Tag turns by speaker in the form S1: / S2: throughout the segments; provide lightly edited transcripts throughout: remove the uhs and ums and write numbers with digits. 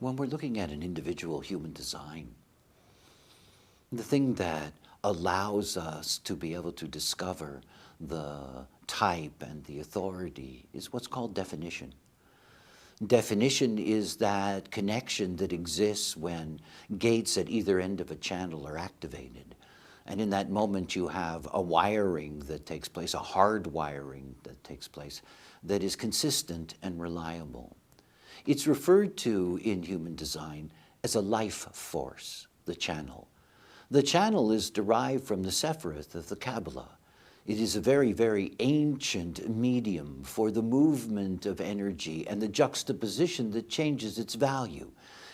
S1: when we're looking at an individual human design, the thing that allows us to be able to discover the type and the authority is what's called definition. Definition is that connection that exists when gates at either end of a channel are activated. And in that moment you have a wiring that takes place, a hard wiring that takes place, that is consistent and reliable. It's referred to in human design as a life force, the channel. The channel is derived from the Sephiroth of the Kabbalah. It is a very, very ancient medium for the movement of energy and the juxtaposition that changes its value.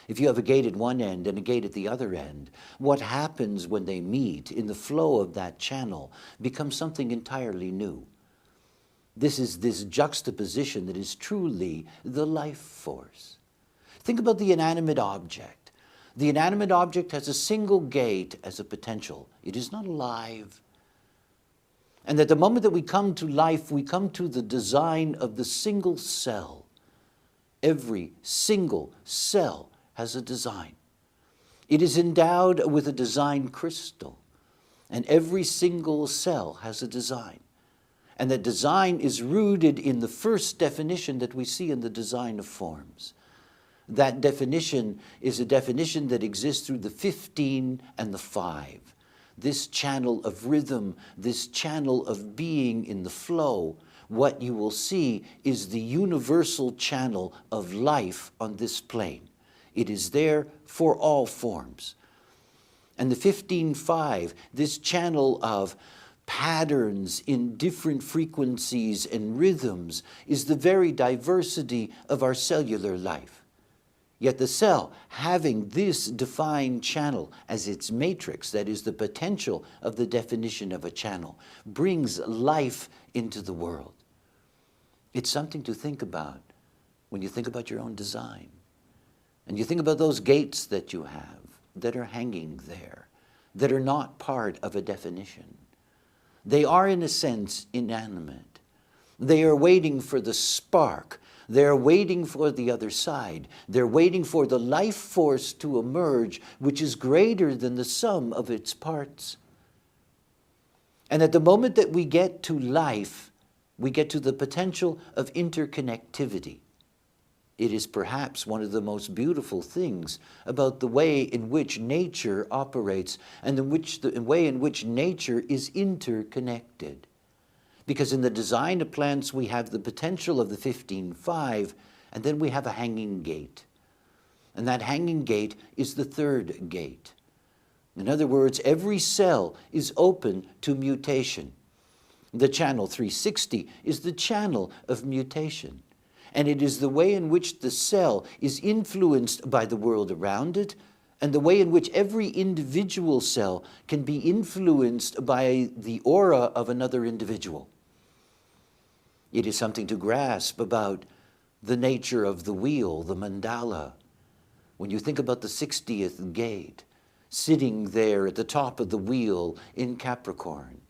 S1: If you have a gate at one end and a gate at the other end, what happens when they meet in the flow of that channel becomes something entirely new. This is this juxtaposition that is truly the life force. Think about the inanimate object. The inanimate object has a single gate as a potential. It is not alive. And at the moment that we come to life, we come to the design of the single cell. Every single cell has a design. It is endowed with a design crystal, and every single cell has a design. And that design is rooted in the first definition that we see in the design of forms. That definition is a definition that exists through the 15 and the 5. This channel of rhythm, this channel of being in the flow, what you will see is the universal channel of life on this plane. It is there for all forms. And the 15-5, this channel of patterns in different frequencies and rhythms, is the very diversity of our cellular life. Yet the cell, having this defined channel as its matrix, that is the potential of the definition of a channel, brings life into the world. It's something to think about when you think about your own design. And you think about those gates that you have that are hanging there, that are not part of a definition. They are, in a sense, inanimate. They are waiting for the spark. They're waiting for the other side. They're waiting for the life force to emerge, which is greater than the sum of its parts. And at the moment that we get to life, we get to the potential of interconnectivity. It is perhaps one of the most beautiful things about the way in which nature operates and the way in which nature is interconnected. Because in the design of plants, we have the potential of the 15-5, and then we have a hanging gate. And that hanging gate is the third gate. In other words, every cell is open to mutation. The channel 360 is the channel of mutation. And it is the way in which the cell is influenced by the world around it, and the way in which every individual cell can be influenced by the aura of another individual. It is something to grasp about the nature of the wheel, the mandala. When you think about the 60th gate, sitting there at the top of the wheel in Capricorn,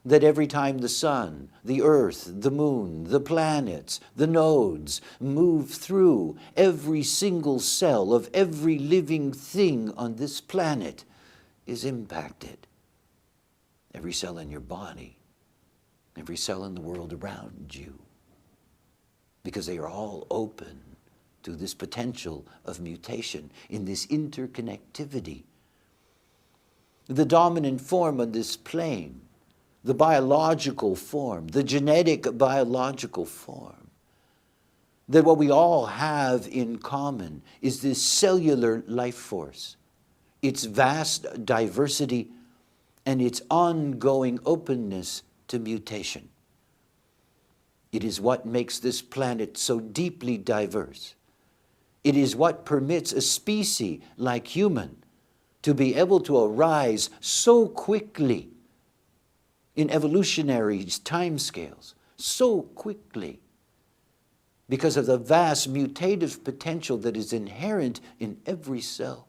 S1: that every time the sun, the earth, the moon, the planets, the nodes move through, every single cell of every living thing on this planet is impacted. Every cell in your body, every cell in the world around you, because they are all open to this potential of mutation in this interconnectivity. The dominant form on this plane, the biological form, the genetic biological form, that what we all have in common is this cellular life force, its vast diversity, and its ongoing openness to mutation. It is what makes this planet so deeply diverse. It is what permits a species like human to be able to arise so quickly in evolutionary timescales, so quickly, because of the vast mutative potential that is inherent in every cell.